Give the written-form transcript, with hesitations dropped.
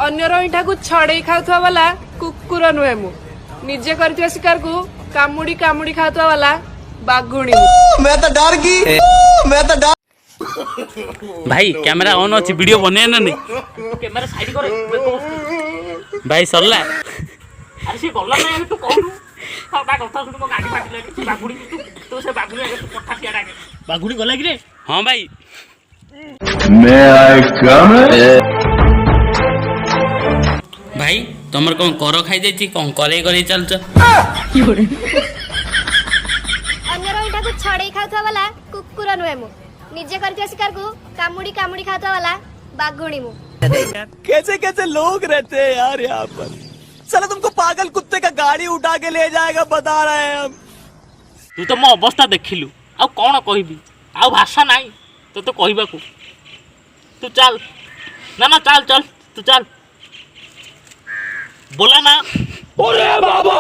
अन्यर इठा को छड़े खाऊवा वाला कुकुर नुहे मु निजे कर शिकार को कामुड़ी कामुड़ी खाऊवा वाला बाघुणी मैं तो डर गई मैं तो डर भाई कैमरा ऑन अच्छी वीडियो बने ना नहीं कैमरा साइड करे भाई सरला अरे से गल्ला ना तू कहू ता कथा सुन मो गाडी फाटिले कि बागुडी तू से बागुडी आगे कथा किया डाके बागुडी गला कि रे हाँ भाई May I come in? भाई तुमर कौन कर खाई जाइए कौन करे करे चल अन्यर इठा को छड़े खाऊवा वाला कुकुर नुहे मु निजे कर शिकार को कामुड़ी कामुड़ी खाऊवा वाला बाघुणी मु कैसे कैसे लोग रहते हैं यार यहाँ पर। चलो तुमको पागल कुत्ते का गाड़ी उठा के ले जाएगा बता रहे हैं हम। तू तो मो अवस्था देखिलु आ कोन कहबी आ भाषा नाही तो कहबा को तू चल ना चल चल तू चल बोला ना। अरे बाबा